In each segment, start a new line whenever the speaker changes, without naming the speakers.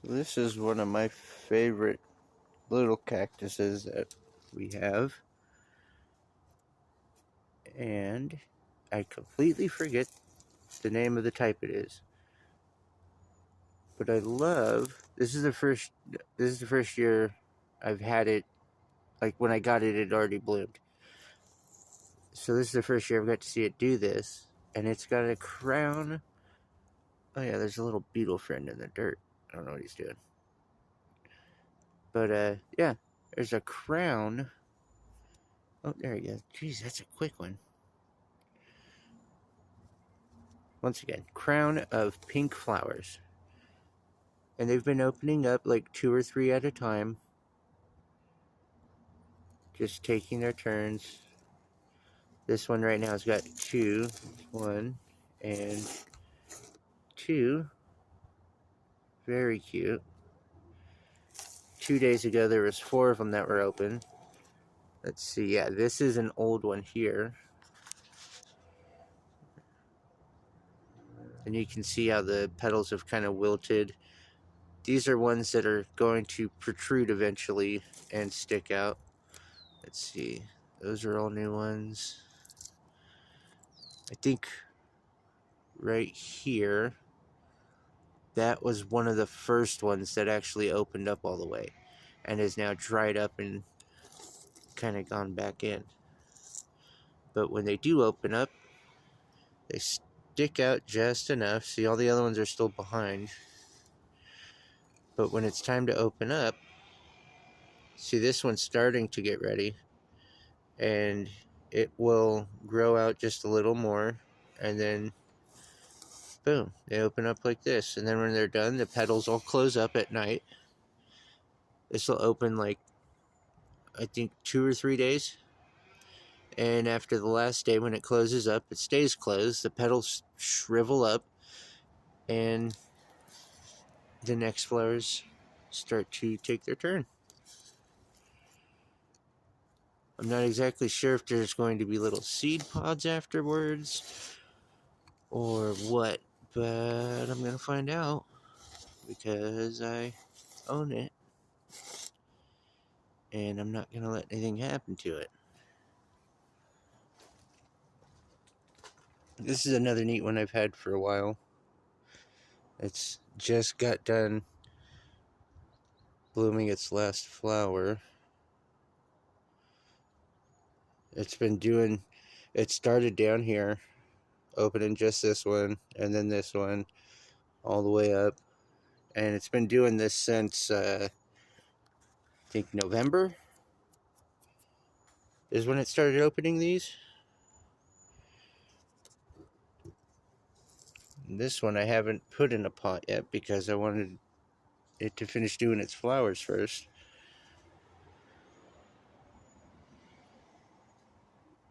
This is one of my favorite little cactuses that we have. And I completely forget the name of the type it is. But I love, this is the first year I've had it. Like when I got it, it already bloomed. So this is the first year I've got to see it do this. And it's got a crown. Oh yeah, there's a little beetle friend in the dirt. I don't know what he's doing. But yeah, there's a crown. Oh, there he goes. Jeez, that's a quick one. Once again, crown of pink flowers. And they've been opening up like 2 or 3 at a time. Just taking their turns. This one right now has got 2. 1 and 2. Very cute. 2 days ago there was 4 of them that were open. Let's see, yeah, this is an old one here. And you can see how the petals have kind of wilted. These are ones that are going to protrude eventually and stick out. Let's see, those are all new ones. I think right here, that was one of the first ones that actually opened up all the way and is now dried up and kind of gone back in. But when they do open up, they stick out just enough. See, all the other ones are still behind. But when it's time to open up, see, this one's starting to get ready. And it will grow out just a little more. And then, boom, they open up like this. And then when they're done, the petals will close up at night. This will open like, I think, 2 or 3 days. And after the last day, when it closes up, it stays closed. The petals shrivel up. And the next flowers start to take their turn. I'm not exactly sure if there's going to be little seed pods afterwards or what, but I'm going to find out because I own it and I'm not going to let anything happen to it. This is another neat one I've had for a while. It's just got done blooming its last flower. It started down here, opening just this one, and then this one, all the way up. And it's been doing this since, I think November is when it started opening these. And this one I haven't put in a pot yet because I wanted it to finish doing its flowers first.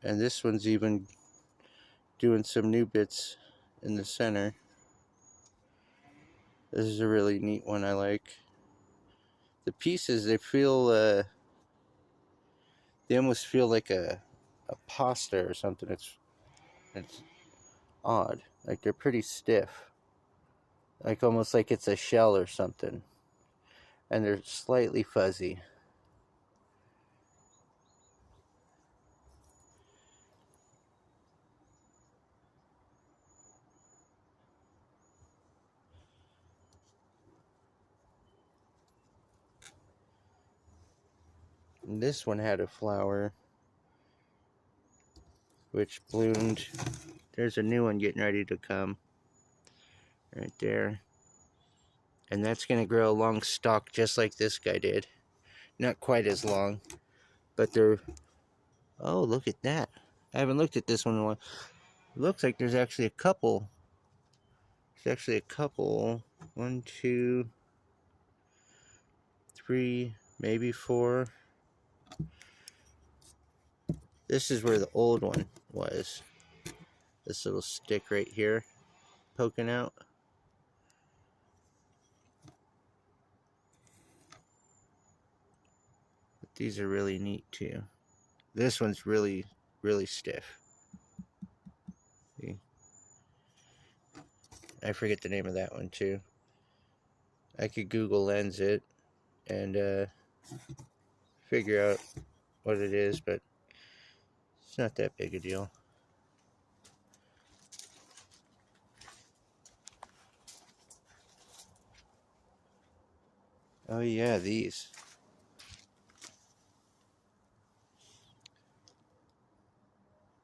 And this one's even doing some new bits in the center. This is a really neat one I like. The pieces, they almost feel like a pasta or something. It's odd. Like they're pretty stiff. Like almost like it's a shell or something. And they're slightly fuzzy. And this one had a flower which bloomed. There's a new one getting ready to come right there, and that's going to grow a long stalk just like this guy did. Not quite as long, but they're, oh, look at that. I haven't looked at this one in a while. It looks like there's actually a couple. There's actually a couple. 1, 2, 3, maybe 4. This is where the old one was. This little stick right here poking out. But these are really neat too. This one's really, really stiff. See? I forget the name of that one too. I could Google Lens it and figure out what it is, but it's not that big a deal. Oh yeah, these.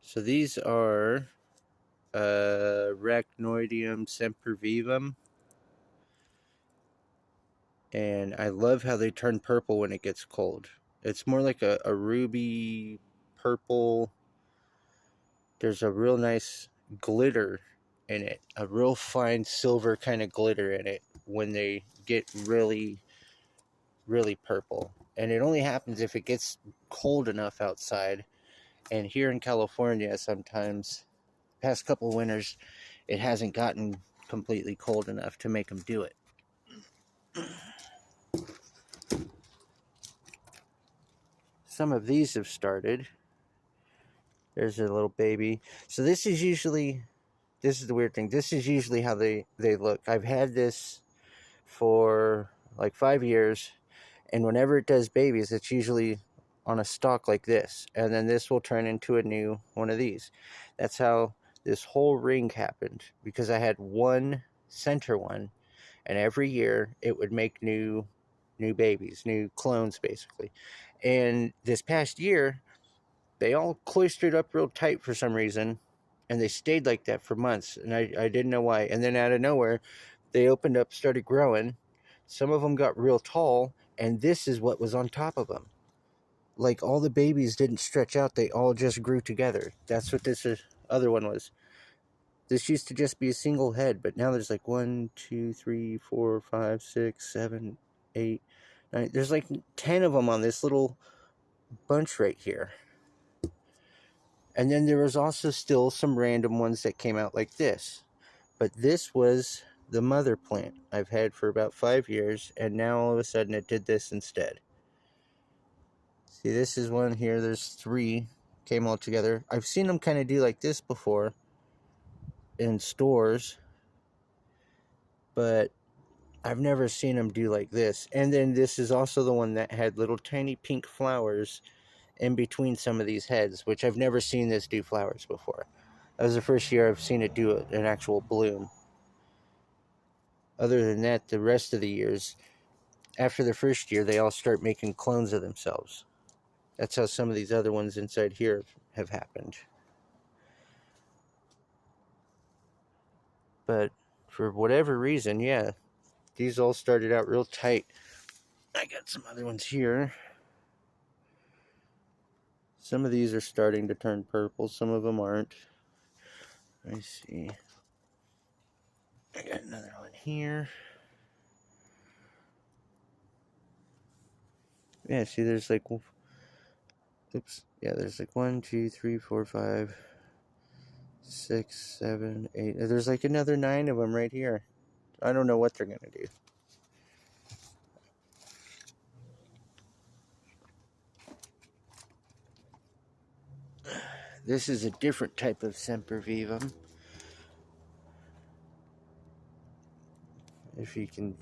So these are Arachnoideum Sempervivum. And I love how they turn purple when it gets cold. It's more like a ruby purple. There's a real nice glitter in it, a real fine silver kind of glitter in it when they get really, really purple. And it only happens if it gets cold enough outside. And here in California, sometimes, past couple winters, it hasn't gotten completely cold enough to make them do it. Some of these have started. There's a little baby. So this is the weird thing. This is usually how they look. I've had this for like 5 years, and whenever it does babies, it's usually on a stalk like this, and then this will turn into a new one of these. That's how this whole ring happened, because I had one center one, and every year it would make new babies, new clones basically. And this past year, they all cloistered up real tight for some reason, and they stayed like that for months, and I didn't know why. And then out of nowhere, they opened up, started growing. Some of them got real tall, and this is what was on top of them. Like, all the babies didn't stretch out, they all just grew together. That's what this other one was. This used to just be a single head, but now there's like 1, 2, 3, 4, 5, 6, 7, 8, 9. There's like 10 of them on this little bunch right here. And then there was also still some random ones that came out like this. But this was the mother plant I've had for about 5 years, and now all of a sudden it did this instead. See, this is one here. There's 3 came all together. I've seen them kind of do like this before in stores, but I've never seen them do like this. And then this is also the one that had little tiny pink flowers in between some of these heads, which I've never seen this do flowers before. That was the first year I've seen it do an actual bloom. Other than that, the rest of the years, after the first year, they all start making clones of themselves. That's how some of these other ones inside here have happened. But for whatever reason, yeah, these all started out real tight. I got some other ones here. Some of these are starting to turn purple, some of them aren't. Let me see. I got another one here. Yeah, see, there's like, oops, yeah, there's like 1, 2, 3, 4, 5, 6, 7, 8. There's like another 9 of them right here. I don't know what they're gonna do. This is a different type of Sempervivum. If you can,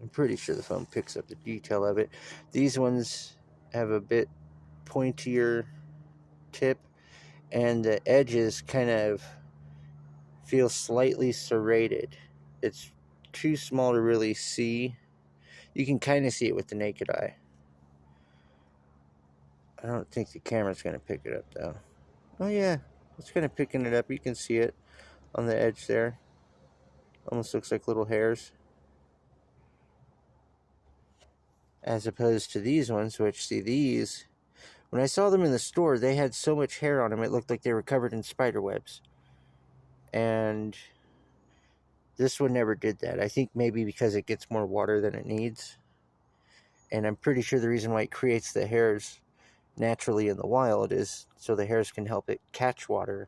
I'm pretty sure the phone picks up the detail of it. These ones have a bit pointier tip, and the edges kind of feel slightly serrated. It's too small to really see. You can kind of see it with the naked eye. I don't think the camera's going to pick it up though. Oh yeah, it's kind of picking it up. You can see it on the edge there. Almost looks like little hairs. As opposed to these ones, which, see, these, when I saw them in the store, they had so much hair on them, it looked like they were covered in spider webs. And this one never did that. I think maybe because it gets more water than it needs. And I'm pretty sure the reason why it creates the hairs naturally in the wild is so the hairs can help it catch water,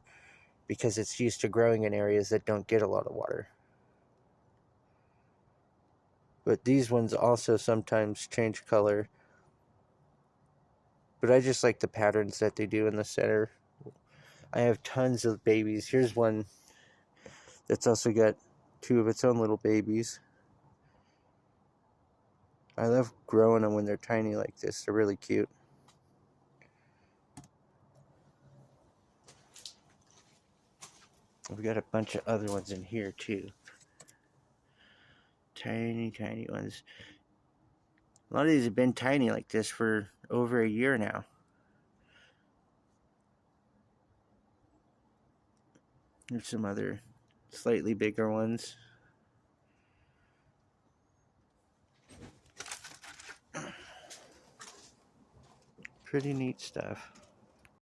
because it's used to growing in areas that don't get a lot of water. But these ones also sometimes change color. But I just like the patterns that they do in the center. I have tons of babies. Here's one that's also got 2 of its own little babies. I love growing them when they're tiny like this. They're really cute. We've got a bunch of other ones in here too. Tiny, tiny ones. A lot of these have been tiny like this for over a year now. There's some other slightly bigger ones. Pretty neat stuff.